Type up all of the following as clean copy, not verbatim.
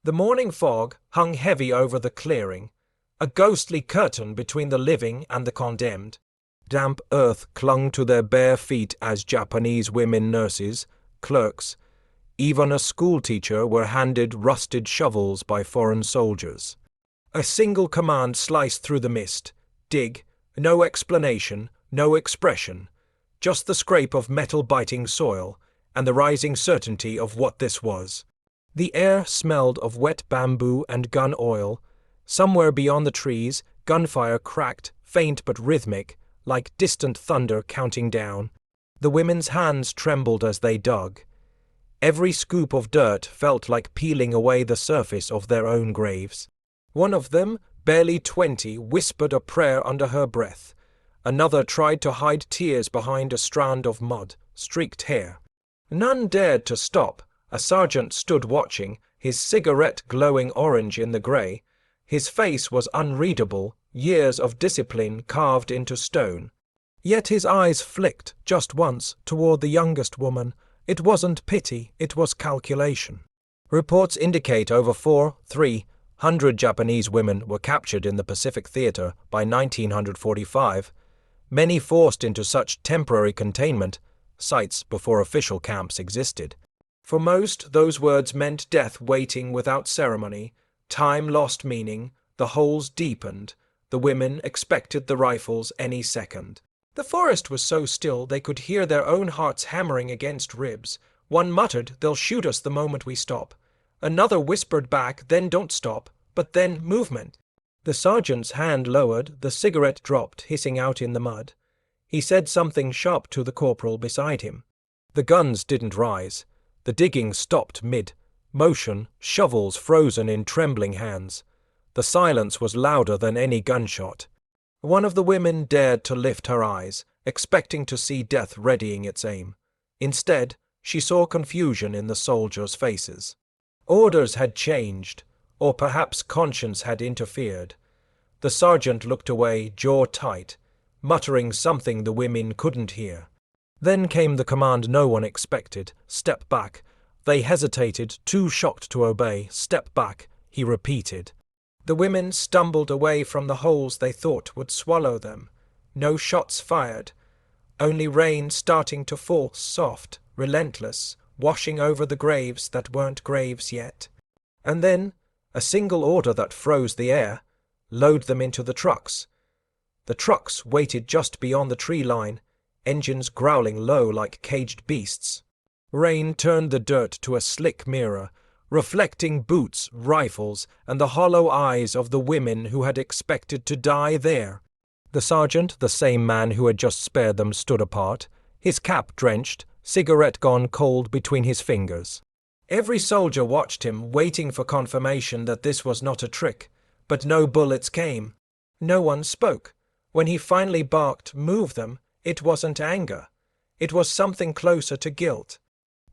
The morning fog hung heavy over the clearing, a ghostly curtain between the living and the condemned. Damp earth clung to their bare feet as Japanese women nurses, clerks, even a schoolteacher were handed rusted shovels by foreign soldiers. A single command sliced through the mist. Dig. No explanation, no expression. Just the scrape of metal-biting soil, and the rising certainty of what this was. The air smelled of wet bamboo and gun oil. Somewhere beyond the trees, gunfire cracked, faint but rhythmic, like distant thunder counting down. The women's hands trembled as they dug. Every scoop of dirt felt like peeling away the surface of their own graves. One of them, barely 20, whispered a prayer under her breath. Another tried to hide tears behind a strand of mud-streaked hair. None dared to stop. A sergeant stood watching, his cigarette glowing orange in the grey. His face was unreadable, years of discipline carved into stone. Yet his eyes flicked, just once, toward the youngest woman. It wasn't pity, it was calculation. Reports indicate over 300 Japanese women were captured in the Pacific Theater by 1945, many forced into such temporary containment sites before official camps existed. For most, those words meant death waiting without ceremony, time lost meaning, the holes deepened, the women expected the rifles any second. The forest was so still they could hear their own hearts hammering against ribs. One muttered, "They'll shoot us the moment we stop." Another whispered back, "Then don't stop," but then movement. The sergeant's hand lowered, the cigarette dropped, hissing out in the mud. He said something sharp to the corporal beside him. The guns didn't rise. The digging stopped mid-motion, shovels frozen in trembling hands. The silence was louder than any gunshot. One of the women dared to lift her eyes, expecting to see death readying its aim. Instead, she saw confusion in the soldiers' faces. Orders had changed, or perhaps conscience had interfered. The sergeant looked away, jaw tight, muttering something the women couldn't hear. Then came the command no one expected. Step back. They hesitated, too shocked to obey. Step back, he repeated. The women stumbled away from the holes they thought would swallow them. No shots fired. Only rain starting to fall, soft, relentless, washing over the graves that weren't graves yet. And then, a single order that froze the air. Load them into the trucks. The trucks waited just beyond the tree line, engines growling low like caged beasts. Rain turned the dirt to a slick mirror, reflecting boots, rifles, and the hollow eyes of the women who had expected to die there. The sergeant, the same man who had just spared them, stood apart, his cap drenched, cigarette gone cold between his fingers. Every soldier watched him, waiting for confirmation that this was not a trick, but no bullets came. No one spoke. When he finally barked, "Move them," it wasn't anger. It was something closer to guilt.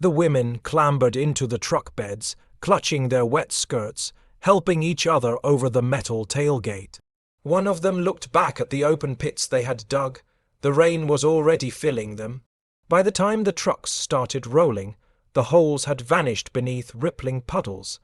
The women clambered into the truck beds, clutching their wet skirts, helping each other over the metal tailgate. One of them looked back at the open pits they had dug. The rain was already filling them. By the time the trucks started rolling, the holes had vanished beneath rippling puddles,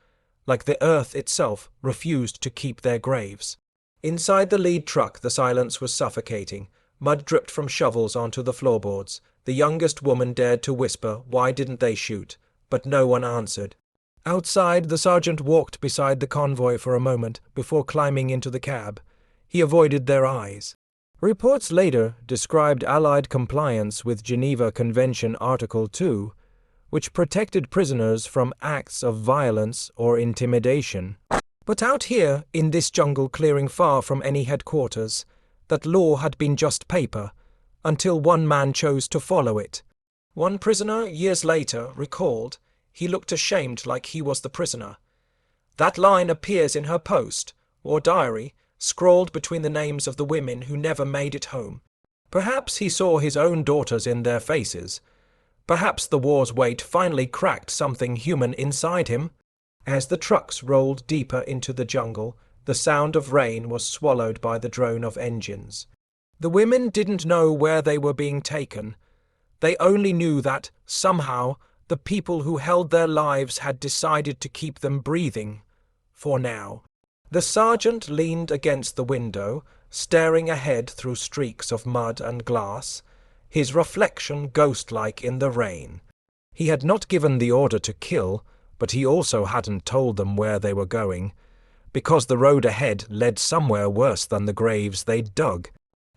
like the earth itself refused to keep their graves. Inside the lead truck, the silence was suffocating. Mud dripped from shovels onto the floorboards. The youngest woman dared to whisper, "Why didn't they shoot?" But no one answered. Outside, the sergeant walked beside the convoy for a moment before climbing into the cab. He avoided their eyes. Reports later described Allied compliance with Geneva Convention Article 2, which protected prisoners from acts of violence or intimidation. But out here, in this jungle clearing far from any headquarters, that law had been just paper, until one man chose to follow it. One prisoner, years later, recalled, he looked ashamed like he was the prisoner. That line appears in her post, or diary, scrawled between the names of the women who never made it home. Perhaps he saw his own daughters in their faces. Perhaps the war's weight finally cracked something human inside him. As the trucks rolled deeper into the jungle, the sound of rain was swallowed by the drone of engines. The women didn't know where they were being taken. They only knew that, somehow, the people who held their lives had decided to keep them breathing, for now. The sergeant leaned against the window, staring ahead through streaks of mud and glass, his reflection ghost-like in the rain. He had not given the order to kill, but he also hadn't told them where they were going, because the road ahead led somewhere worse than the graves they'd dug.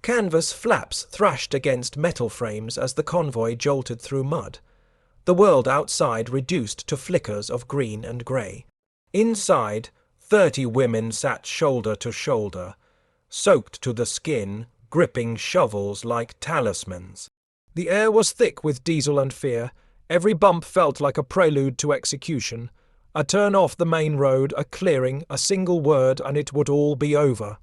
Canvas flaps thrashed against metal frames as the convoy jolted through mud. The world outside reduced to flickers of green and grey. Inside, 30 women sat shoulder to shoulder, soaked to the skin, gripping shovels like talismans. The air was thick with diesel and fear. Every bump felt like a prelude to execution. A turn off the main road, a clearing, a single word, and it would all be over.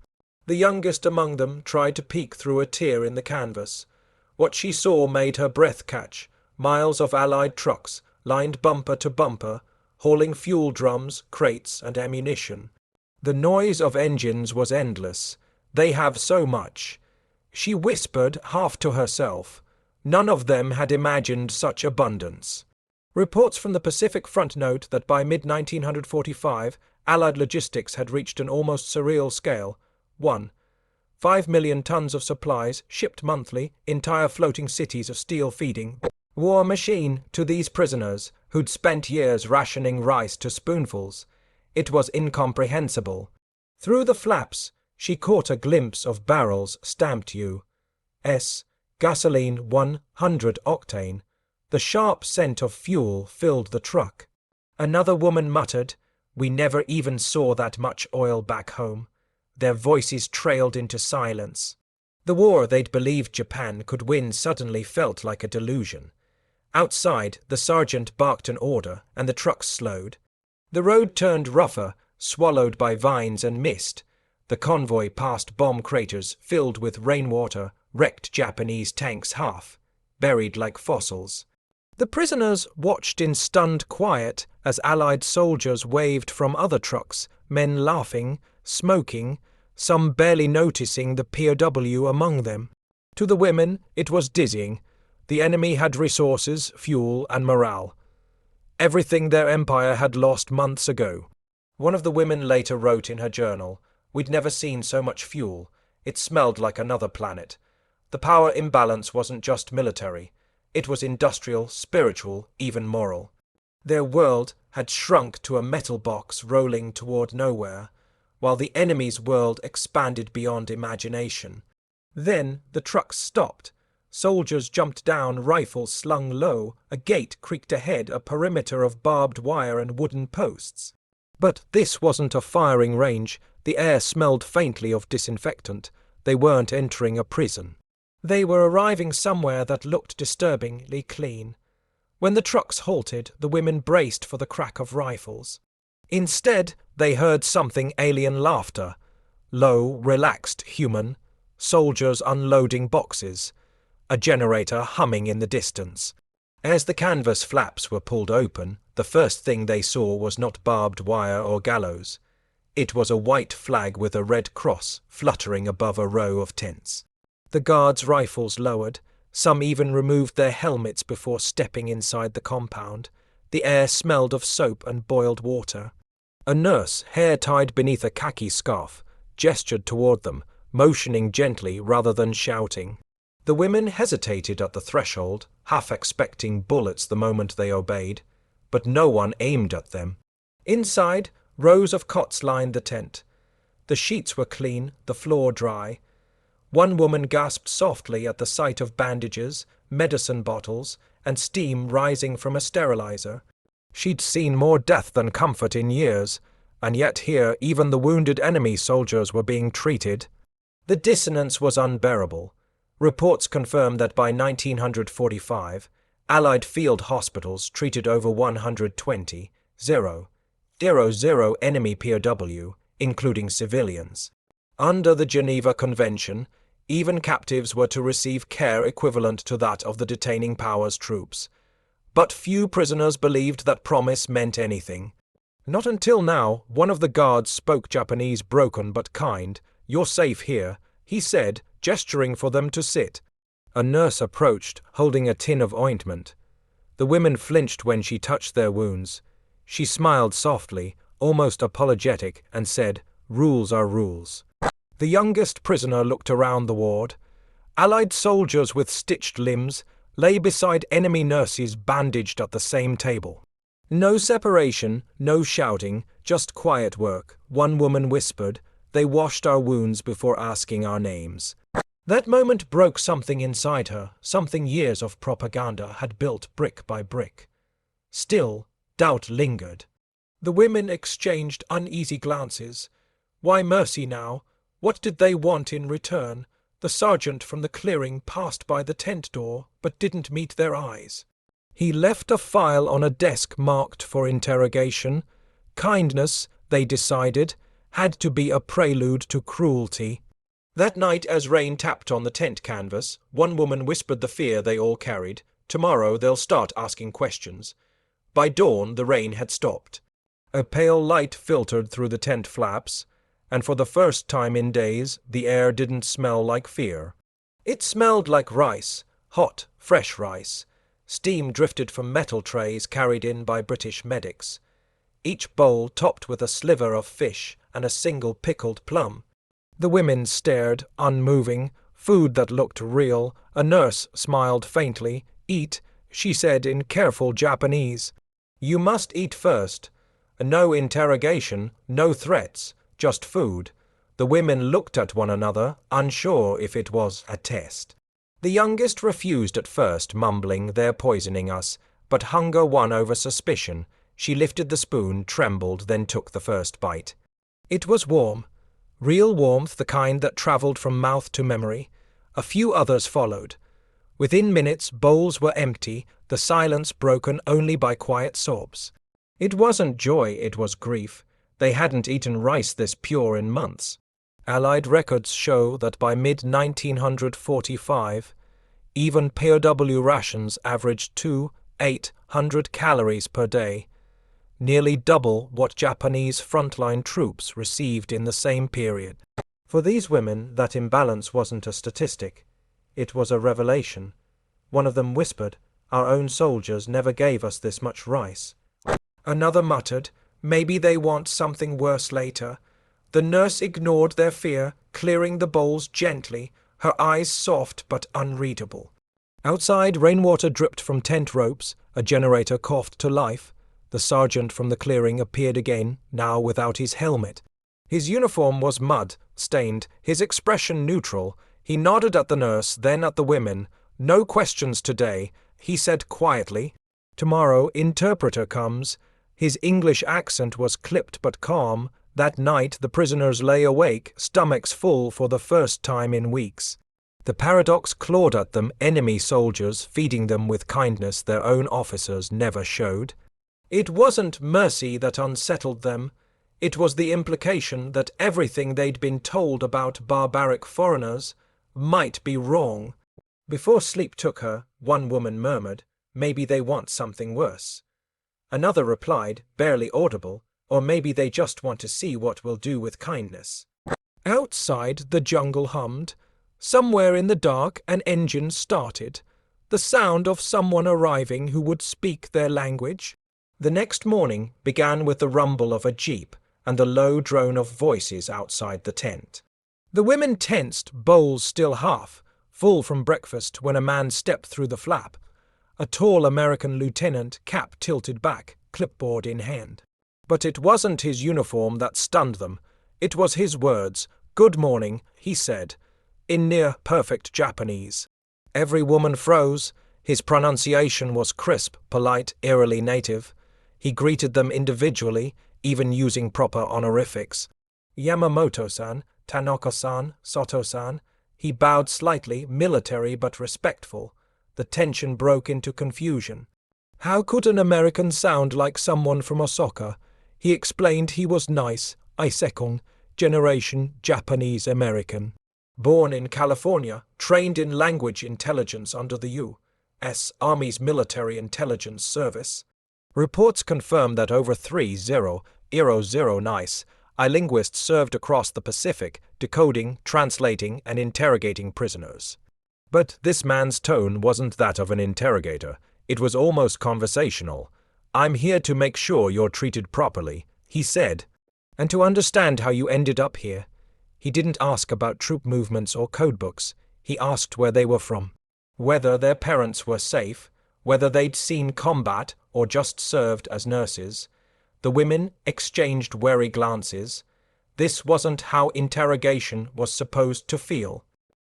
The youngest among them tried to peek through a tear in the canvas. What she saw made her breath catch. Miles of Allied trucks, lined bumper to bumper, hauling fuel drums, crates, and ammunition. The noise of engines was endless. They have so much. She whispered, half to herself. None of them had imagined such abundance. Reports from the Pacific Front note that by mid-1945, Allied logistics had reached an almost surreal scale. 1. 5 million tons of supplies, shipped monthly, entire floating cities of steel feeding. War machine to these prisoners, who'd spent years rationing rice to spoonfuls. It was incomprehensible. Through the flaps, she caught a glimpse of barrels stamped U.S. gasoline 100 octane. The sharp scent of fuel filled the truck. Another woman muttered, "We never even saw that much oil back home." Their voices trailed into silence. The war they'd believed Japan could win suddenly felt like a delusion. Outside, the sergeant barked an order, and the trucks slowed. The road turned rougher, swallowed by vines and mist. The convoy passed bomb craters filled with rainwater, wrecked Japanese tanks half, buried like fossils. The prisoners watched in stunned quiet as Allied soldiers waved from other trucks, men laughing, smoking, some barely noticing the POW among them. To the women, it was dizzying. The enemy had resources, fuel, and morale. Everything their empire had lost months ago. One of the women later wrote in her journal, "We'd never seen so much fuel. It smelled like another planet. The power imbalance wasn't just military. It was industrial, spiritual, even moral. Their world had shrunk to a metal box rolling toward nowhere, while the enemy's world expanded beyond imagination." Then the trucks stopped. Soldiers jumped down, rifles slung low, a gate creaked ahead, a perimeter of barbed wire and wooden posts. But this wasn't a firing range. The air smelled faintly of disinfectant. They weren't entering a prison. They were arriving somewhere that looked disturbingly clean. When the trucks halted, the women braced for the crack of rifles. Instead, they heard something alien laughter. Low, relaxed, human. Soldiers unloading boxes. A generator humming in the distance. As the canvas flaps were pulled open, the first thing they saw was not barbed wire or gallows. It was a white flag with a red cross fluttering above a row of tents. The guards' rifles lowered. Some even removed their helmets before stepping inside the compound. The air smelled of soap and boiled water. A nurse, hair tied beneath a khaki scarf, gestured toward them, motioning gently rather than shouting. The women hesitated at the threshold, half expecting bullets the moment they obeyed, but no one aimed at them. Inside, rows of cots lined the tent. The sheets were clean, the floor dry. One woman gasped softly at the sight of bandages, medicine bottles, and steam rising from a sterilizer. She'd seen more death than comfort in years, and yet here even the wounded enemy soldiers were being treated. The dissonance was unbearable. Reports confirmed that by 1945, Allied field hospitals treated over 120, 0 enemy POW, including civilians. Under the Geneva Convention, even captives were to receive care equivalent to that of the detaining powers' troops. But few prisoners believed that promise meant anything. Not until now, one of the guards spoke Japanese broken but kind. "You're safe here," he said, gesturing for them to sit. A nurse approached, holding a tin of ointment. The women flinched when she touched their wounds. She smiled softly, almost apologetic, and said, "Rules are rules." The youngest prisoner looked around the ward. Allied soldiers with stitched limbs lay beside enemy nurses bandaged at the same table. No separation, no shouting, just quiet work, one woman whispered. They washed our wounds before asking our names. That moment broke something inside her, something years of propaganda had built brick by brick. Still, doubt lingered. The women exchanged uneasy glances. Why mercy now? What did they want in return? The sergeant from the clearing passed by the tent door, but didn't meet their eyes. He left a file on a desk marked for interrogation. Kindness, they decided, had to be a prelude to cruelty. That night, as rain tapped on the tent canvas, one woman whispered the fear they all carried. Tomorrow they'll start asking questions. By dawn, the rain had stopped. A pale light filtered through the tent flaps, and for the first time in days, the air didn't smell like fear. It smelled like rice, hot, fresh rice. Steam drifted from metal trays carried in by British medics. Each bowl topped with a sliver of fish and a single pickled plum. The women stared, unmoving, food that looked real. A nurse smiled faintly. "Eat," she said in careful Japanese. "You must eat first. No interrogation, no threats, just food." The women looked at one another, unsure if it was a test. The youngest refused at first, mumbling, "They're poisoning us," but hunger won over suspicion. She lifted the spoon, trembled, then took the first bite. It was warm. Real warmth, the kind that travelled from mouth to memory. A few others followed. Within minutes, bowls were empty, the silence broken only by quiet sobs. It wasn't joy, it was grief. They hadn't eaten rice this pure in months. Allied records show that by mid-1945, even POW rations averaged 2,800 calories per day, nearly double what Japanese frontline troops received in the same period. For these women, that imbalance wasn't a statistic. It was a revelation. One of them whispered, "Our own soldiers never gave us this much rice." Another muttered, "Maybe they want something worse later." The nurse ignored their fear, clearing the bowls gently, her eyes soft but unreadable. Outside, rainwater dripped from tent ropes, a generator coughed to life. The sergeant from the clearing appeared again, now without his helmet. His uniform was mud, stained, his expression neutral. He nodded at the nurse, then at the women. "No questions today," he said quietly. "Tomorrow, interpreter comes." His English accent was clipped but calm. That night, the prisoners lay awake, stomachs full for the first time in weeks. The paradox clawed at them, enemy soldiers feeding them with kindness their own officers never showed. It wasn't mercy that unsettled them. It was the implication that everything they'd been told about barbaric foreigners might be wrong. Before sleep took her, one woman murmured, "Maybe they want something worse." Another replied, barely audible, "Or maybe they just want to see what we'll do with kindness." Outside, the jungle hummed. Somewhere in the dark, an engine started. The sound of someone arriving who would speak their language. The next morning began with the rumble of a jeep and the low drone of voices outside the tent. The women tensed, bowls still half, full from breakfast, when a man stepped through the flap. A tall American lieutenant, cap tilted back, clipboard in hand. But it wasn't his uniform that stunned them. It was his words. "Good morning," he said, in near-perfect Japanese. Every woman froze. His pronunciation was crisp, polite, eerily native. He greeted them individually, even using proper honorifics. "Yamamoto-san, Tanaka-san, Soto-san." He bowed slightly, military but respectful. The tension broke into confusion. How could an American sound like someone from Osaka? He explained he was nice, Isekong, generation Japanese-American. Born in California, trained in language intelligence under the U.S. Army's Military Intelligence Service. Reports confirm that over 3,000 nice linguists served across the Pacific, decoding, translating, and interrogating prisoners. But this man's tone wasn't that of an interrogator. It was almost conversational. "I'm here to make sure you're treated properly. he said. "And to understand how you ended up here." He didn't ask about troop movements or codebooks. He asked where they were from, whether their parents were safe, whether they'd seen combat or just served as nurses. The women exchanged wary glances. This wasn't how interrogation was supposed to feel.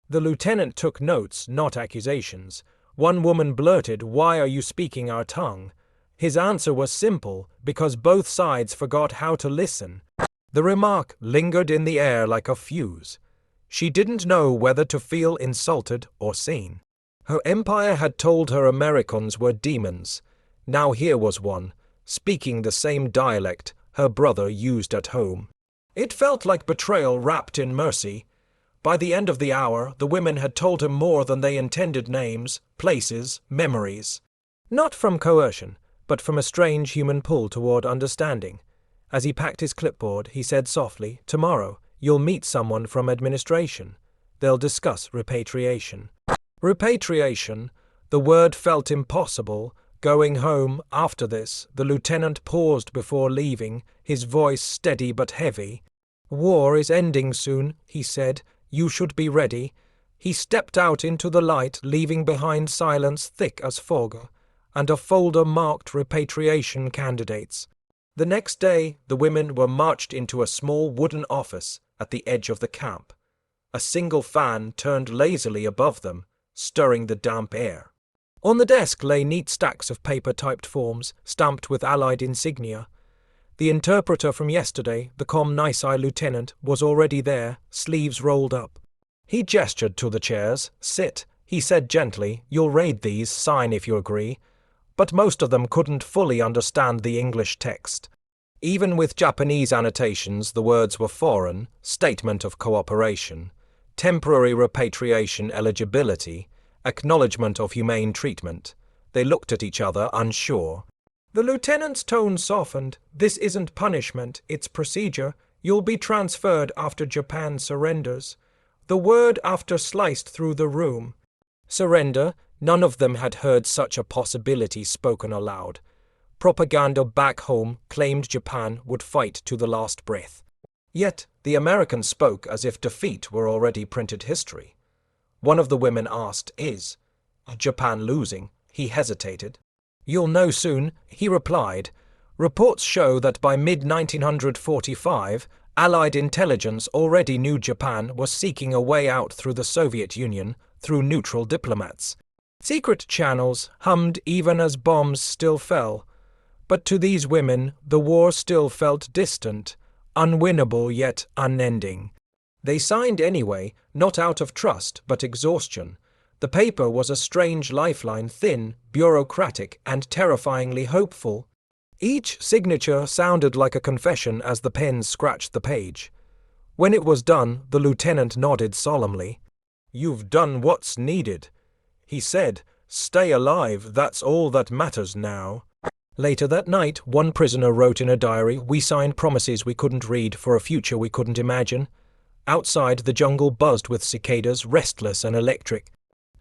The lieutenant took notes, not accusations. One woman blurted, "Why are you speaking our tongue?" His answer was simple, because both sides forgot how to listen. The remark lingered in the air like a fuse. She didn't know whether to feel insulted or seen. Her empire had told her Americans were demons. Now here was one, speaking the same dialect her brother used at home. It felt like betrayal wrapped in mercy. By the end of the hour, the women had told him more than they intended: names, places, memories. Not from coercion, but from a strange human pull toward understanding. As he packed his clipboard, he said softly, "Tomorrow, you'll meet someone from administration. They'll discuss repatriation." Repatriation, the word felt impossible. Going home after this, the lieutenant paused before leaving, his voice steady but heavy. "War is ending soon," he said. "You should be ready." He stepped out into the light, leaving behind silence thick as fog, and a folder marked repatriation candidates. The next day, the women were marched into a small wooden office at the edge of the camp. A single fan turned lazily above them, stirring the damp air. On the desk lay neat stacks of paper-typed forms, stamped with Allied insignia. The interpreter from yesterday, the Com-Nisi lieutenant, was already there, sleeves rolled up. He gestured to the chairs. "Sit," he said gently. "You'll read these, sign if you agree." But most of them couldn't fully understand the English text. Even with Japanese annotations, the words were foreign: statement of cooperation, temporary repatriation eligibility, acknowledgement of humane treatment. They looked at each other, unsure. The lieutenant's tone softened. "This isn't punishment, it's procedure. You'll be transferred after Japan surrenders." The word after sliced through the room. Surrender? None of them had heard such a possibility spoken aloud. Propaganda back home claimed Japan would fight to the last breath. Yet the Americans spoke as if defeat were already printed history. One of the women asked, "Is Japan losing?" He hesitated. "You'll know soon," he replied. "Reports show that by mid-1945, Allied intelligence already knew Japan was seeking a way out through the Soviet Union, through neutral diplomats. Secret channels hummed even as bombs still fell. But to these women, the war still felt distant, unwinnable yet unending. They signed anyway, not out of trust but exhaustion. The paper was a strange lifeline, thin, bureaucratic, and terrifyingly hopeful. Each signature sounded like a confession as the pens scratched the page. When it was done, the lieutenant nodded solemnly. "You've done what's needed," he said. "Stay alive, that's all that matters now." Later that night, one prisoner wrote in a diary, "We signed promises we couldn't read for a future we couldn't imagine." Outside, the jungle buzzed with cicadas, restless and electric.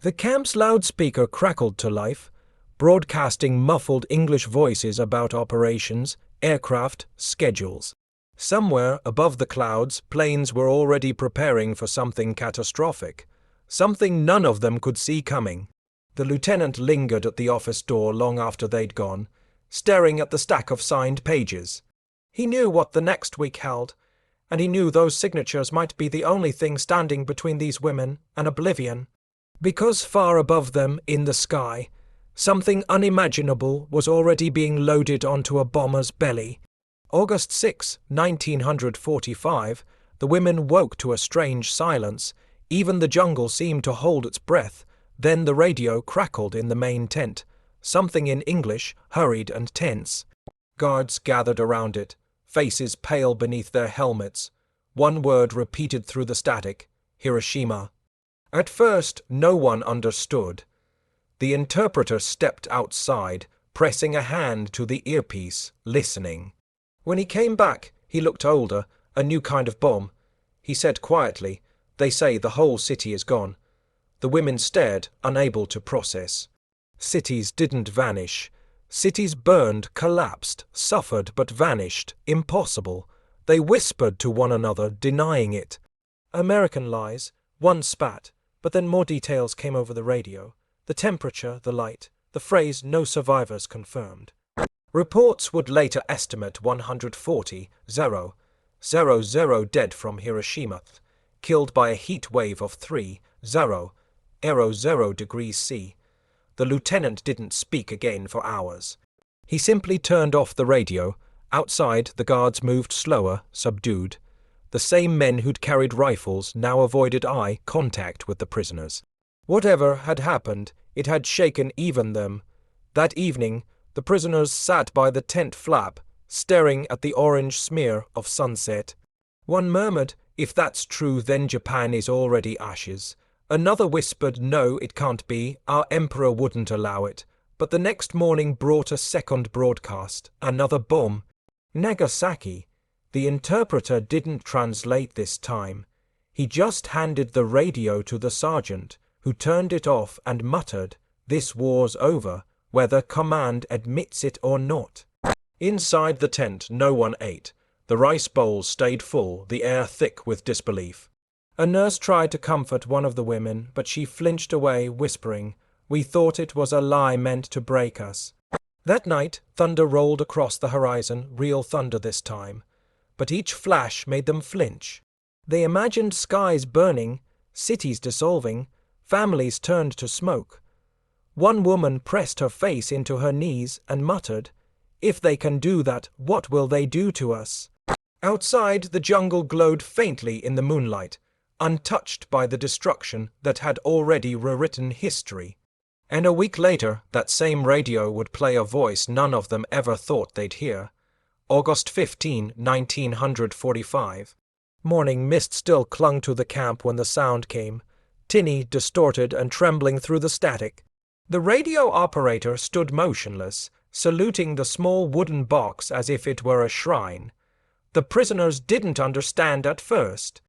The camp's loudspeaker crackled to life, broadcasting muffled English voices about operations, aircraft, schedules. Somewhere above the clouds, planes were already preparing for something catastrophic, something none of them could see coming. The lieutenant lingered at the office door long after they'd gone, staring at the stack of signed pages. He knew what the next week held, and he knew those signatures might be the only thing standing between these women and oblivion. Because far above them, in the sky, something unimaginable was already being loaded onto a bomber's belly. August 6, 1945, the women woke to a strange silence. Even the jungle seemed to hold its breath. Then the radio crackled in the main tent. Something in English, hurried and tense. Guards gathered around it, faces pale beneath their helmets. One word repeated through the static: Hiroshima. At first, no one understood. The interpreter stepped outside, pressing a hand to the earpiece, listening. When he came back, he looked older, a new kind of bomb. He said quietly, "They say the whole city is gone." The women stared, unable to process. Cities didn't vanish. Cities burned, collapsed, suffered but vanished. Impossible. They whispered to one another, denying it. American lies. One spat, but then more details came over the radio. The temperature, the light, the phrase "no survivors confirmed." Reports would later estimate 140,000 dead from Hiroshima, killed by a heat wave of 3,0 degrees C. The lieutenant didn't speak again for hours. He simply turned off the radio. Outside, the guards moved slower, subdued. The same men who'd carried rifles now avoided eye contact with the prisoners. Whatever had happened, it had shaken even them. That evening, the prisoners sat by the tent flap, staring at the orange smear of sunset. One murmured, "If that's true, then Japan is already ashes." Another whispered, "No, it can't be. Our emperor wouldn't allow it." But the next morning brought a second broadcast, another bomb. Nagasaki. The interpreter didn't translate this time. He just handed the radio to the sergeant, who turned it off and muttered, "This war's over, whether command admits it or not." Inside the tent, no one ate. The rice bowls stayed full, the air thick with disbelief. A nurse tried to comfort one of the women, but she flinched away, whispering, "We thought it was a lie meant to break us." That night, thunder rolled across the horizon, real thunder this time. But each flash made them flinch. They imagined skies burning, cities dissolving, families turned to smoke. One woman pressed her face into her knees and muttered, "If they can do that, what will they do to us?" Outside, the jungle glowed faintly in the moonlight, untouched by the destruction that had already rewritten history. And a week later, that same radio would play a voice none of them ever thought they'd hear. August 15, 1945. Morning mist still clung to the camp when the sound came, tinny, distorted, and trembling through the static. The radio operator stood motionless, saluting the small wooden box as if it were a shrine. The prisoners didn't understand at first.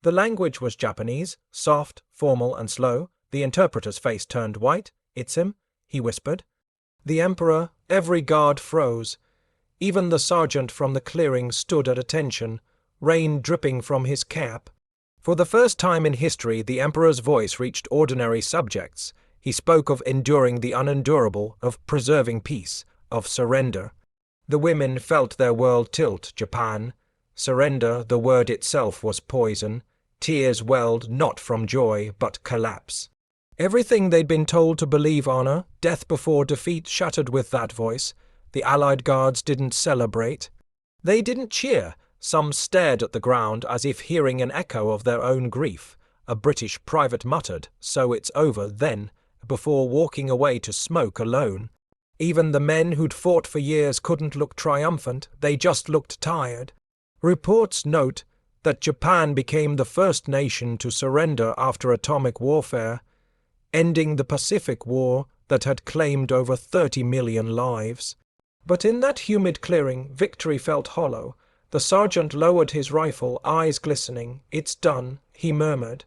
The language was Japanese, soft, formal, and slow. The interpreter's face turned white. "It's him," he whispered. The emperor, every guard froze. Even the sergeant from the clearing stood at attention, rain dripping from his cap. For the first time in history, the emperor's voice reached ordinary subjects. He spoke of enduring the unendurable, of preserving peace, of surrender. The women felt their world tilt. Japan. Surrender, the word itself was poison. Tears welled not from joy, but collapse. Everything they'd been told to believe honor, death before defeat shattered with that voice. The Allied guards didn't celebrate. They didn't cheer. Some stared at the ground as if hearing an echo of their own grief. A British private muttered, "So it's over then," before walking away to smoke alone. Even the men who'd fought for years couldn't look triumphant, they just looked tired. Reports note that Japan became the first nation to surrender after atomic warfare, ending the Pacific War that had claimed over 30 million lives. But in that humid clearing, victory felt hollow. The sergeant lowered his rifle, eyes glistening. "It's done," he murmured.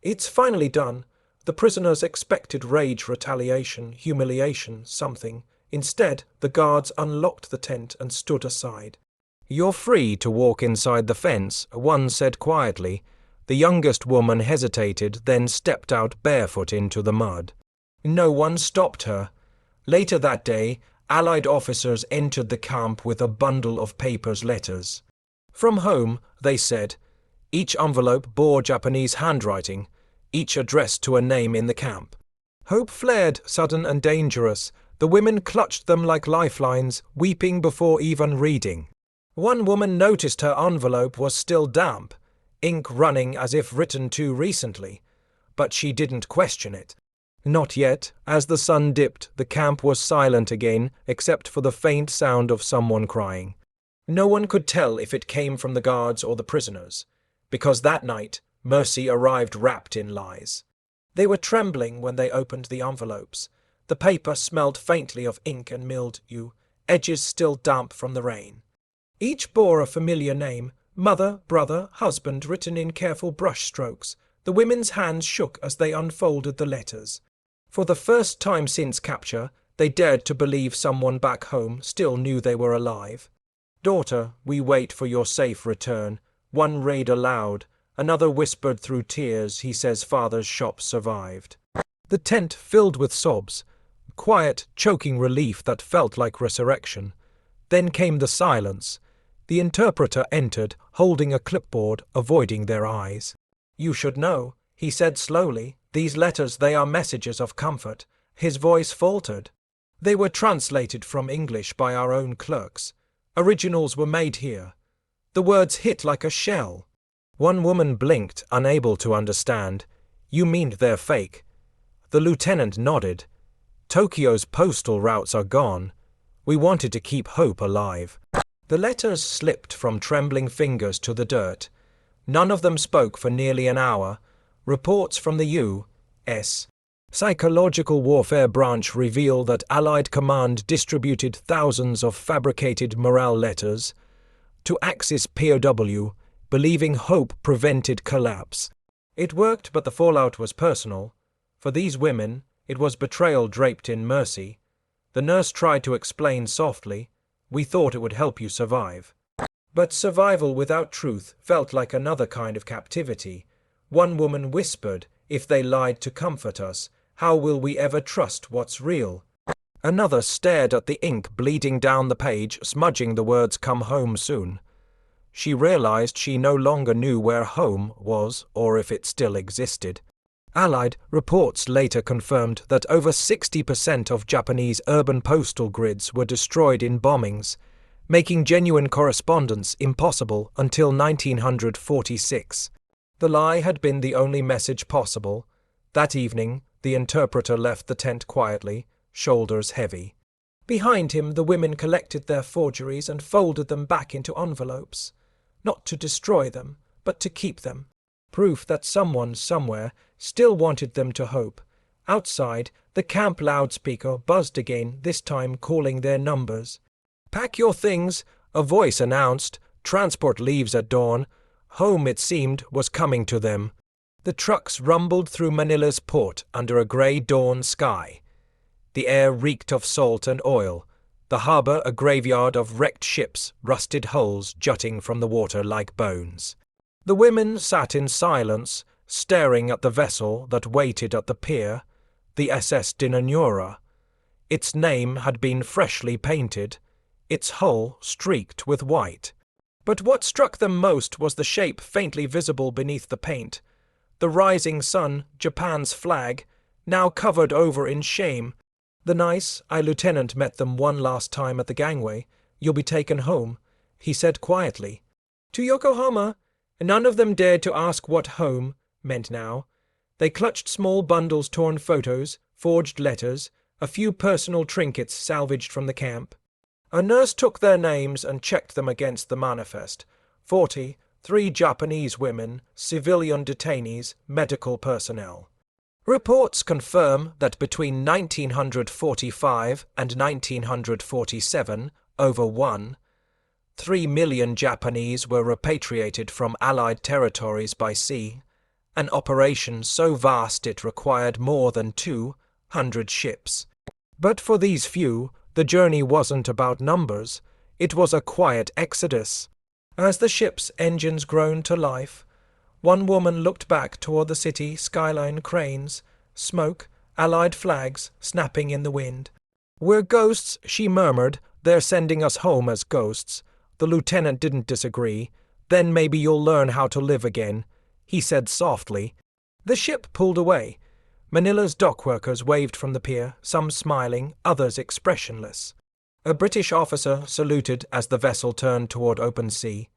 "It's finally done." The prisoners expected rage, retaliation, humiliation, something. Instead, the guards unlocked the tent and stood aside. "You're free to walk inside the fence," one said quietly. The youngest woman hesitated, then stepped out barefoot into the mud. No one stopped her. Later that day, Allied officers entered the camp with a bundle of papers, letters. From home, they said. Each envelope bore Japanese handwriting, each addressed to a name in the camp. Hope flared, sudden and dangerous. The women clutched them like lifelines, weeping before even reading. One woman noticed her envelope was still damp, ink running as if written too recently, but she didn't question it. Not yet. As the sun dipped, the camp was silent again, except for the faint sound of someone crying. No one could tell if it came from the guards or the prisoners, because that night, mercy arrived wrapped in lies. They were trembling when they opened the envelopes. The paper smelled faintly of ink and mildew, edges still damp from the rain. Each bore a familiar name, mother, brother, husband, written in careful brush strokes. The women's hands shook as they unfolded the letters. For the first time since capture, They dared to believe someone back home still knew they were alive. "Daughter, we wait for your safe return," one read aloud. Another whispered through tears, "He says father's shop survived." The tent filled with sobs, quiet, choking relief that felt like resurrection. Then came the silence. The interpreter entered, holding a clipboard, avoiding their eyes. "You should know," he said slowly. "These letters, they are messages of comfort." His voice faltered. "They were translated from English by our own clerks. Originals were made here." The words hit like a shell. One woman blinked, unable to understand. "You mean they're fake?" The lieutenant nodded. "Tokyo's postal routes are gone. We wanted to keep hope alive." The letters slipped from trembling fingers to the dirt. None of them spoke for nearly an hour. Reports from the U.S. Psychological Warfare Branch reveal that Allied Command distributed thousands of fabricated morale letters to Axis POW, believing hope prevented collapse. It worked, but the fallout was personal. For these women, it was betrayal draped in mercy. The nurse tried to explain softly, "We thought it would help you survive." But survival without truth felt like another kind of captivity. One woman whispered, "If they lied to comfort us, how will we ever trust what's real?" Another stared at the ink bleeding down the page, smudging the words "Come home soon." She realized she no longer knew where home was or if it still existed. Allied reports later confirmed that over 60% of Japanese urban postal grids were destroyed in bombings, making genuine correspondence impossible until 1946. The lie had been the only message possible. That evening, the interpreter left the tent quietly, shoulders heavy. Behind him, the women collected their forgeries and folded them back into envelopes. Not to destroy them, but to keep them. Proof that someone, somewhere, still wanted them to hope. Outside, the camp loudspeaker buzzed again, this time calling their numbers. "Pack your things," a voice announced. "Transport leaves at dawn." Home, it seemed, was coming to them. The trucks rumbled through Manila's port under a grey dawn sky. The air reeked of salt and oil. The harbour a graveyard of wrecked ships, rusted hulls jutting from the water like bones. The women sat in silence, staring at the vessel that waited at the pier, the SS Dinanura. Its name had been freshly painted, its hull streaked with white. But what struck them most was the shape faintly visible beneath the paint. The rising sun, Japan's flag, now covered over in shame. The nice lieutenant met them one last time at the gangway. "You'll be taken home," he said quietly. "To Yokohama." None of them dared to ask what home meant now. They clutched small bundles, torn photos, forged letters, a few personal trinkets salvaged from the camp. A nurse took their names and checked them against the manifest. 40, 3 Japanese women, civilian detainees, medical personnel. Reports confirm that between 1945 and 1947, over 3 million Japanese were repatriated from Allied territories by sea, an operation so vast it required more than 200 ships. But for these few, the journey wasn't about numbers, it was a quiet exodus. As the ship's engines groaned to life, one woman looked back toward the city skyline cranes, smoke, Allied flags snapping in the wind. "We're ghosts," she murmured. "They're sending us home as ghosts." The lieutenant didn't disagree. "Then maybe you'll learn how to live again," he said softly. The ship pulled away. Manila's dockworkers waved from the pier, some smiling, others expressionless. A British officer saluted as the vessel turned toward open sea.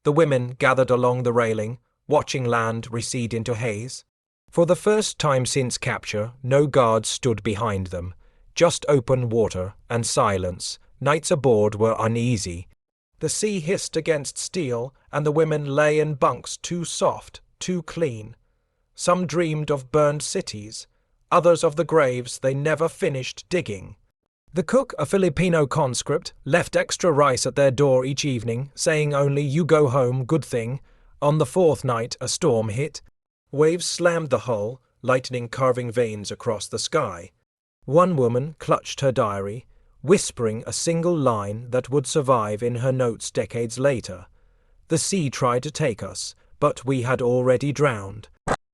The women gathered along the railing, watching land recede into haze. For the first time since capture, no guards stood behind them. Just open water and silence. Nights aboard were uneasy. The sea hissed against steel, and the women lay in bunks too soft, too clean. Some dreamed of burned cities, others of the graves they never finished digging. The cook, a Filipino conscript, left extra rice at their door each evening, saying only, "You go home, good thing." On the 4th night, a storm hit. Waves slammed the hull, lightning carving veins across the sky. One woman clutched her diary, whispering a single line that would survive in her notes decades later. The sea tried to take us, but we had already drowned.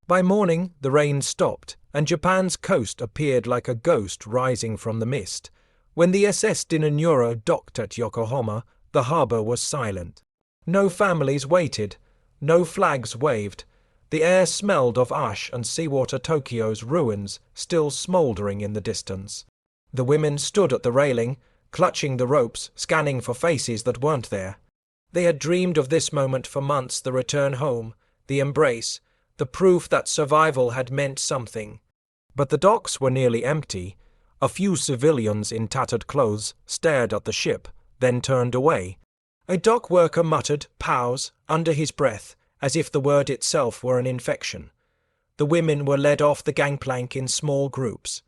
By morning, the rain stopped, and Japan's coast appeared like a ghost rising from the mist. When the SS Dinanura docked at Yokohama, the harbor was silent. No families waited, no flags waved. The air smelled of ash and seawater. Tokyo's ruins still smoldering in the distance. The women stood at the railing, clutching the ropes, scanning for faces that weren't there. They had dreamed of this moment for months, the return home, the embrace, the proof that survival had meant something. But the docks were nearly empty. A few civilians in tattered clothes stared at the ship, then turned away. A dock worker muttered "POWs" under his breath, as if the word itself were an infection. The women were led off the gangplank in small groups.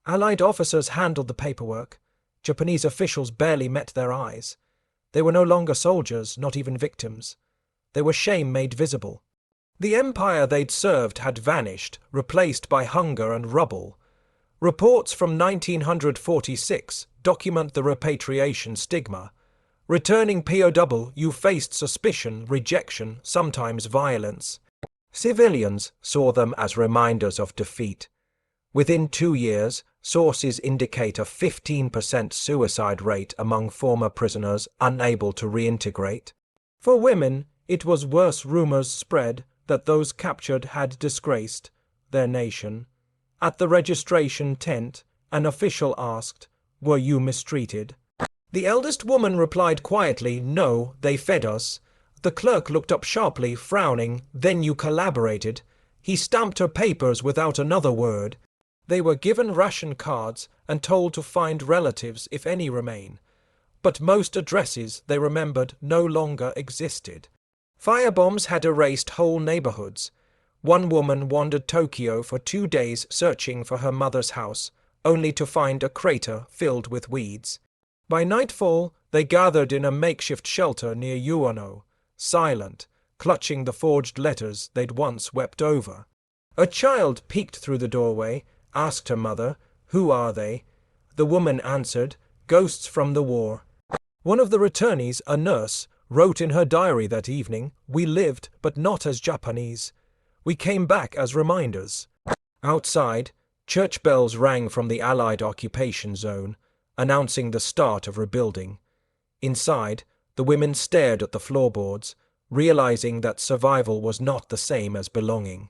Allied officers handled the paperwork. Japanese officials barely met their eyes. They were no longer soldiers, not even victims. They were shame made visible. The empire they'd served had vanished, replaced by hunger and rubble. Reports from 1946 document the repatriation stigma. Returning POW, you faced suspicion, rejection, sometimes violence. Civilians saw them as reminders of defeat. Within 2 years, sources indicate a 15% suicide rate among former prisoners unable to reintegrate. For women, it was worse. Rumors spread that those captured had disgraced their nation. At the registration tent, an official asked, "Were you mistreated?" The eldest woman replied quietly, "No, they fed us." The clerk looked up sharply, frowning. "Then you collaborated." He stamped her papers without another word. They were given ration cards and told to find relatives if any remain. But most addresses, they remembered, no longer existed. Firebombs had erased whole neighborhoods. One woman wandered Tokyo for 2 days searching for her mother's house, only to find a crater filled with weeds. By nightfall, they gathered in a makeshift shelter near Ueno, silent, clutching the forged letters they'd once wept over. A child peeked through the doorway, asked her mother, "Who are they?" The woman answered, "Ghosts from the war." One of the returnees, a nurse, wrote in her diary that evening, "We lived, but not as Japanese. We came back as reminders." Outside, church bells rang from the Allied occupation zone, announcing the start of rebuilding. Inside, the women stared at the floorboards, realizing that survival was not the same as belonging.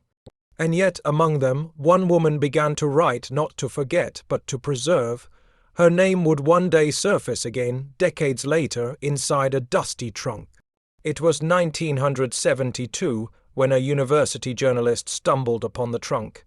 And yet, among them, one woman began to write, not to forget, but to preserve. Her name would one day surface again, decades later, inside a dusty trunk. It was 1972 when a university journalist stumbled upon the trunk.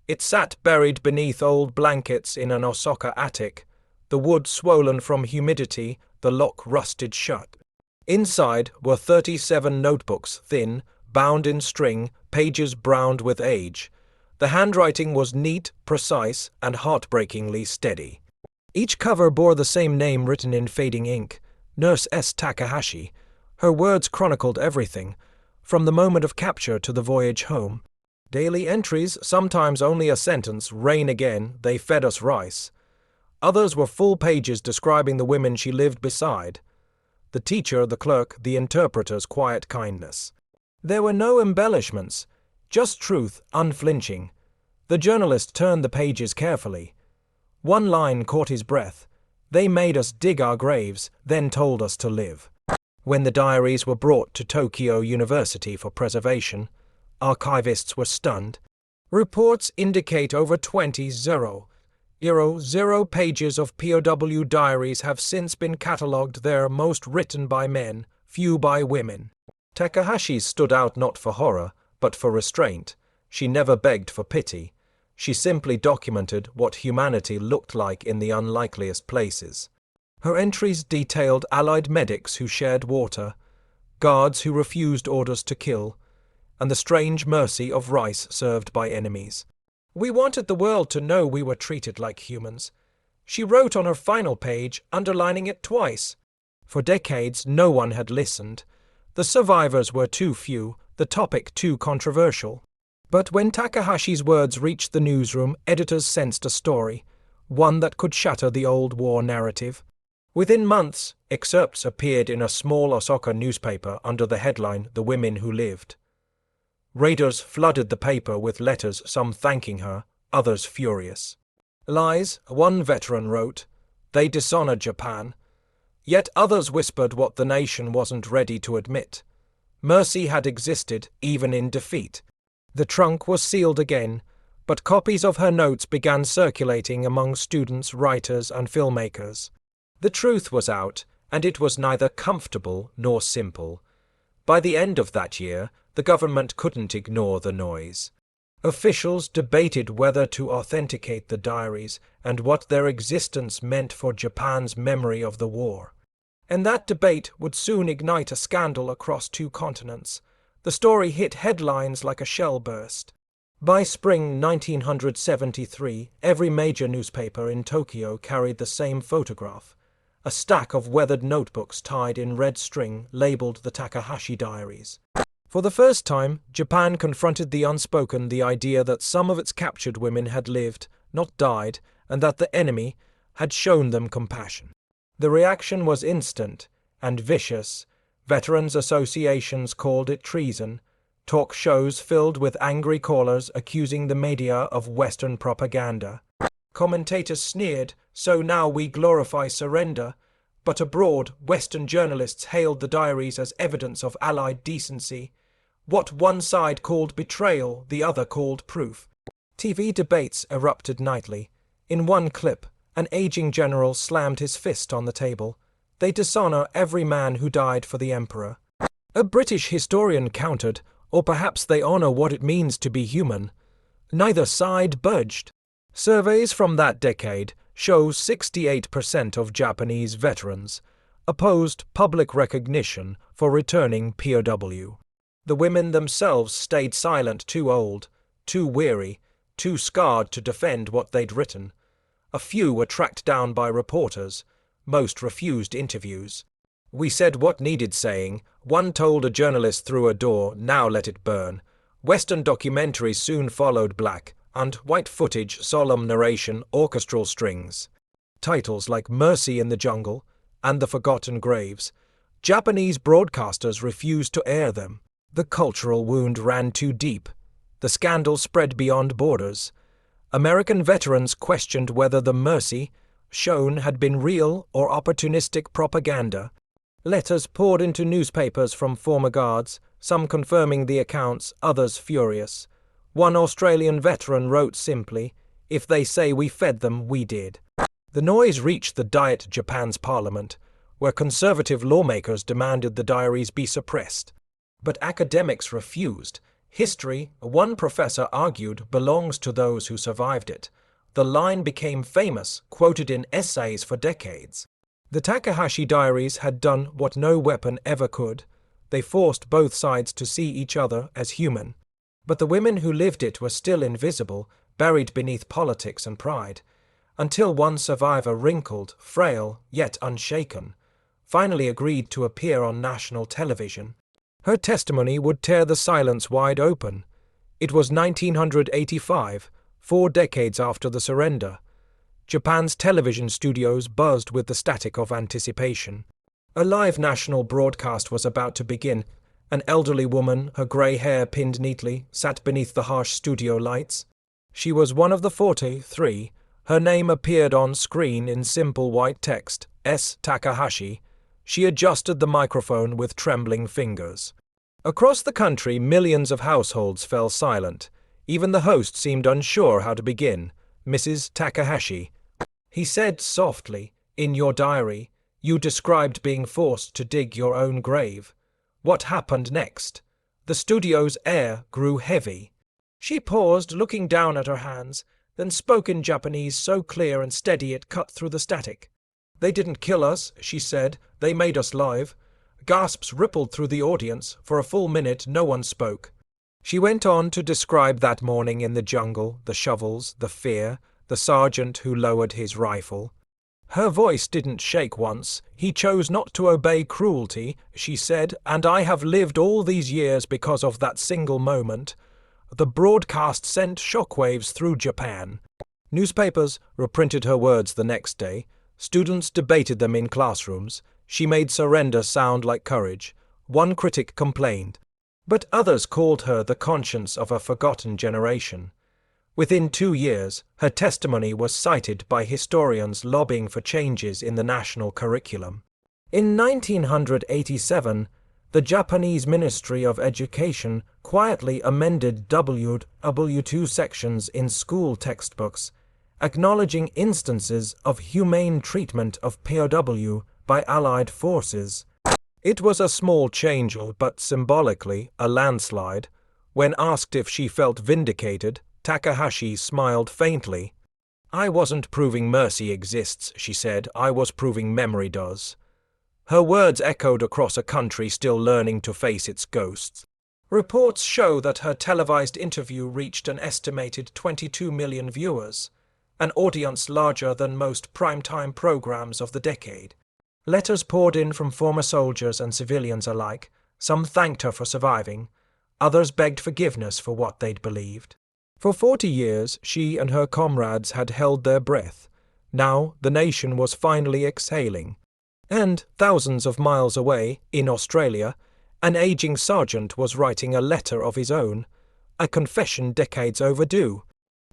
It sat buried beneath old blankets in an Osaka attic, the wood swollen from humidity, the lock rusted shut. Inside were 37 notebooks, thin, bound in string, pages browned with age. The handwriting was neat, precise, and heartbreakingly steady. Each cover bore the same name written in fading ink, Nurse S. Takahashi. Her words chronicled everything, from the moment of capture to the voyage home. Daily entries, sometimes only a sentence, "Rain again, they fed us rice." Others were full pages describing the women she lived beside. The teacher, the clerk, the interpreter's quiet kindness. There were no embellishments, just truth, unflinching. The journalist turned the pages carefully. One line caught his breath. "They made us dig our graves, then told us to live." When the diaries were brought to Tokyo University for preservation, archivists were stunned. Reports indicate over 20,000 pages of POW diaries have since been catalogued there, most written by men, few by women. Takahashi's stood out not for horror, but for restraint. She never begged for pity. She simply documented what humanity looked like in the unlikeliest places. Her entries detailed Allied medics who shared water, guards who refused orders to kill, and the strange mercy of rice served by enemies. "We wanted the world to know we were treated like humans," she wrote on her final page, underlining it twice. For decades, no one had listened. The survivors were too few, the topic too controversial. But when Takahashi's words reached the newsroom, editors sensed a story, one that could shatter the old war narrative. Within months, excerpts appeared in a small Osaka newspaper under the headline "The Women Who Lived." Raiders flooded the paper with letters, some thanking her, others furious. Lies, one veteran wrote, they dishonor Japan. Yet others whispered what the nation wasn't ready to admit. Mercy had existed, even in defeat. The trunk was sealed again, but copies of her notes began circulating among students, writers, and filmmakers. The truth was out, and it was neither comfortable nor simple. By the end of that year, the government couldn't ignore the noise. Officials debated whether to authenticate the diaries and what their existence meant for Japan's memory of the war. And that debate would soon ignite a scandal across 2 continents. The story hit headlines like a shell burst. By spring 1973, every major newspaper in Tokyo carried the same photograph, a stack of weathered notebooks tied in red string labeled the Takahashi diaries. For the first time, Japan confronted the unspoken, the idea that some of its captured women had lived, not died, and that the enemy had shown them compassion. The reaction was instant and vicious. Veterans associations called it treason. Talk shows filled with angry callers accusing the media of Western propaganda. Commentators sneered, "So now we glorify surrender." But abroad, Western journalists hailed the diaries as evidence of Allied decency. What one side called betrayal, the other called proof. TV debates erupted nightly. In one clip, an aging general slammed his fist on the table. They dishonor every man who died for the emperor. A British historian countered, or perhaps they honor what it means to be human. Neither side budged. Surveys from that decade show 68% of Japanese veterans opposed public recognition for returning POW. The women themselves stayed silent, too old, too weary, too scarred to defend what they'd written. A few were tracked down by reporters. Most refused interviews. "We said what needed saying," one told a journalist through a door, "now let it burn." Western documentaries soon followed, black and white footage, solemn narration, orchestral strings. Titles like "Mercy in the Jungle" and "The Forgotten Graves." Japanese broadcasters refused to air them. The cultural wound ran too deep. The scandal spread beyond borders. American veterans questioned whether the mercy shown had been real or opportunistic propaganda. Letters poured into newspapers from former guards, some confirming the accounts, others furious. One Australian veteran wrote simply, "If they say we fed them, we did." The noise reached the Diet Japan's parliament, where conservative lawmakers demanded the diaries be suppressed. But academics refused. History, one professor argued, belongs to those who survived it. The line became famous, quoted in essays for decades. The Takahashi diaries had done what no weapon ever could. They forced both sides to see each other as human. But the women who lived it were still invisible, buried beneath politics and pride, until one survivor, wrinkled, frail, yet unshaken, finally agreed to appear on national television. Her testimony would tear the silence wide open. It was 1985, 4 decades after the surrender. Japan's television studios buzzed with the static of anticipation. A live national broadcast was about to begin. An elderly woman, her grey hair pinned neatly, sat beneath the harsh studio lights. She was one of the 43. Her name appeared on screen in simple white text, S. Takahashi. She adjusted the microphone with trembling fingers. Across the country, millions of households fell silent. Even the host seemed unsure how to begin. "Mrs. Takahashi," he said softly, "in your diary, you described being forced to dig your own grave. What happened next?" The studio's air grew heavy. She paused, looking down at her hands, then spoke in Japanese so clear and steady it cut through the static. "They didn't kill us," she said. "They made us live." Gasps rippled through the audience. For a full minute, no one spoke. She went on to describe that morning in the jungle, the shovels, the fear, the sergeant who lowered his rifle. Her voice didn't shake once. "He chose not to obey cruelty," she said, "and I have lived all these years because of that single moment." The broadcast sent shockwaves through Japan. Newspapers reprinted her words the next day. Students debated them in classrooms. She made surrender sound like courage. One critic complained, but others called her the conscience of a forgotten generation. Within 2 years, her testimony was cited by historians lobbying for changes in the national curriculum. In 1987, the Japanese Ministry of Education quietly amended WWII sections in school textbooks, acknowledging instances of humane treatment of POW by Allied forces. It was a small change, but symbolically a landslide. When asked if she felt vindicated, Takahashi smiled faintly. "I wasn't proving mercy exists," she said. "I was proving memory does." Her words echoed across a country still learning to face its ghosts. Reports show that her televised interview reached an estimated 22 million viewers, an audience larger than most primetime programs of the decade. Letters poured in from former soldiers and civilians alike. Some thanked her for surviving. Others begged forgiveness for what they'd believed. For 40 years, she and her comrades had held their breath. Now the nation was finally exhaling. And thousands of miles away, in Australia, an aging sergeant was writing a letter of his own, a confession decades overdue.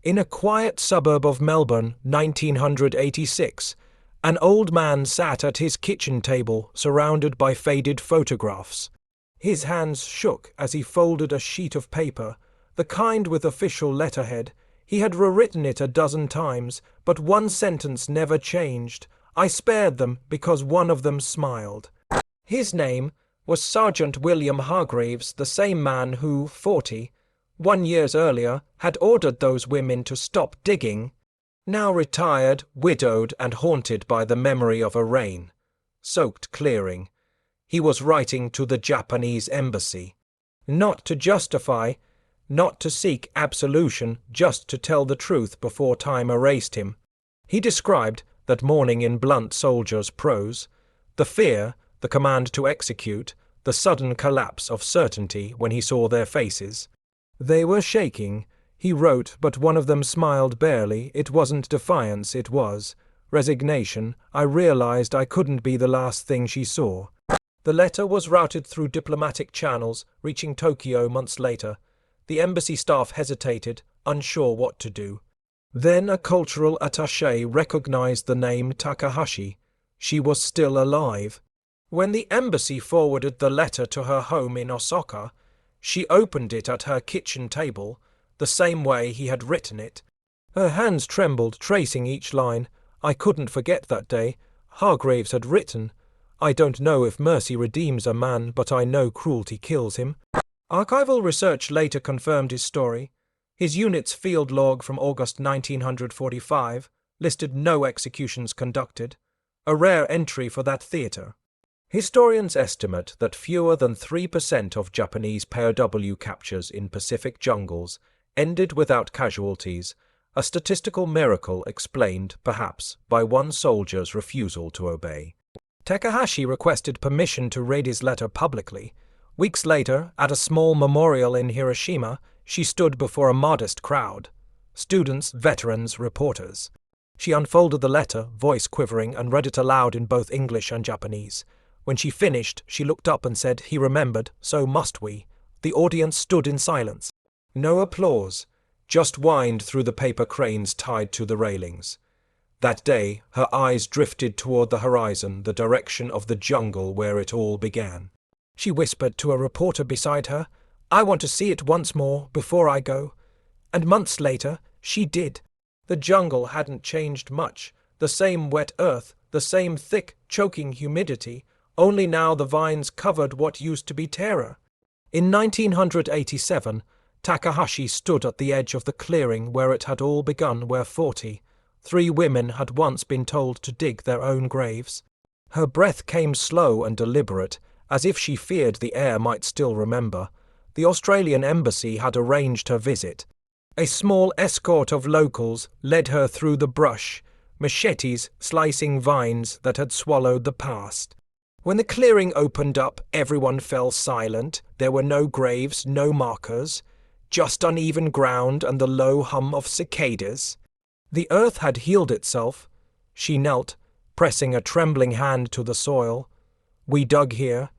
In a quiet suburb of Melbourne, 1986, an old man sat at his kitchen table, surrounded by faded photographs. His hands shook as he folded a sheet of paper, the kind with official letterhead. He had rewritten it a dozen times, but one sentence never changed. I spared them because one of them smiled. His name was Sergeant William Hargreaves, the same man who, 41 years earlier, had ordered those women to stop digging. Now retired, widowed, and haunted by the memory of a rain-soaked clearing, he was writing to the Japanese embassy. Not to justify, not to seek absolution, just to tell the truth before time erased him. He described that morning in blunt soldier's prose, the fear, the command to execute, the sudden collapse of certainty when he saw their faces. They were shaking, he wrote, but one of them smiled barely. It wasn't defiance, it was resignation. I realized I couldn't be the last thing she saw. The letter was routed through diplomatic channels, reaching Tokyo months later. The embassy staff hesitated, unsure what to do. Then a cultural attaché recognized the name Takahashi. She was still alive. When the embassy forwarded the letter to her home in Osaka, she opened it at her kitchen table, the same way he had written it. Her hands trembled, tracing each line. I couldn't forget that day. Hargreaves had written, "I don't know if mercy redeems a man, but I know cruelty kills him." Archival research later confirmed his story. His unit's field log from August 1945 listed no executions conducted, a rare entry for that theatre. Historians estimate that fewer than 3% of Japanese POW captures in Pacific jungles ended without casualties, a statistical miracle explained, perhaps, by one soldier's refusal to obey. Takahashi requested permission to read his letter publicly. Weeks later, at a small memorial in Hiroshima, she stood before a modest crowd. Students, veterans, reporters. She unfolded the letter, voice quivering, and read it aloud in both English and Japanese. When she finished, she looked up and said, "He remembered, so must we." The audience stood in silence. No applause, just whined through the paper cranes tied to the railings. That day, her eyes drifted toward the horizon, the direction of the jungle where it all began. She whispered to a reporter beside her, "I want to see it once more before I go." And months later, she did. The jungle hadn't changed much. The same wet earth, the same thick, choking humidity, only now the vines covered what used to be terror. In 1987, Takahashi stood at the edge of the clearing where it had all begun, where 43 women had once been told to dig their own graves. Her breath came slow and deliberate, as if she feared the air might still remember. The Australian embassy had arranged her visit. A small escort of locals led her through the brush, machetes slicing vines that had swallowed the past. When the clearing opened up, everyone fell silent. There were no graves, no markers, just uneven ground and the low hum of cicadas. The earth had healed itself. She knelt, pressing a trembling hand to the soil. We dug here.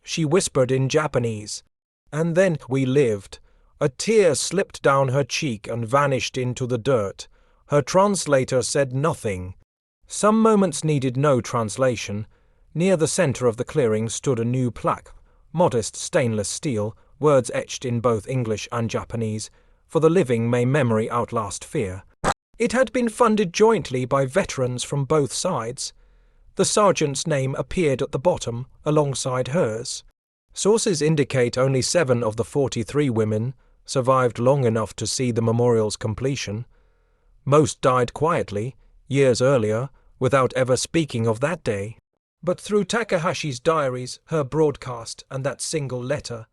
She whispered in Japanese. And then we lived. A tear slipped down her cheek and vanished into the dirt. Her translator said nothing. Some moments needed no translation. Near the center of the clearing stood a new plaque, modest stainless steel, words etched in both English and Japanese, "For the living may memory outlast fear." It had been funded jointly by veterans from both sides. The sergeant's name appeared at the bottom, alongside hers. Sources indicate only 7 of the 43 women survived long enough to see the memorial's completion. Most died quietly, years earlier, without ever speaking of that day. But through Takahashi's diaries, her broadcast, and that single letter,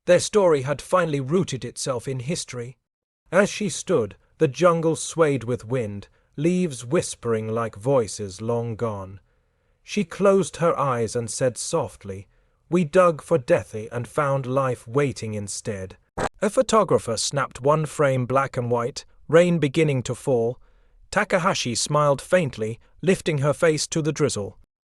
their story had finally rooted itself in history. As she stood, the jungle swayed with wind, leaves whispering like voices long gone. She closed her eyes and said softly, "We dug for death and found life waiting instead." A photographer snapped one frame black and white, rain beginning to fall. Takahashi smiled faintly, lifting her face to the drizzle.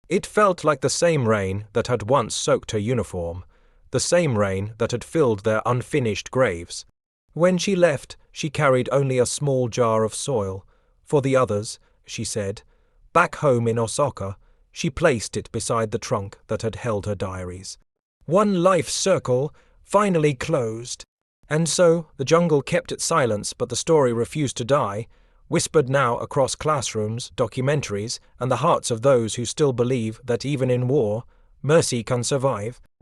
It felt like the same rain that had once soaked her uniform, the same rain that had filled their unfinished graves. When she left, she carried only a small jar of soil. For the others, she said. Back home in Osaka, she placed it beside the trunk that had held her diaries. One life circle finally closed. And so the jungle kept its silence, but the story refused to die, whispered now across classrooms, documentaries, and the hearts of those who still believe that even in war, mercy can survive.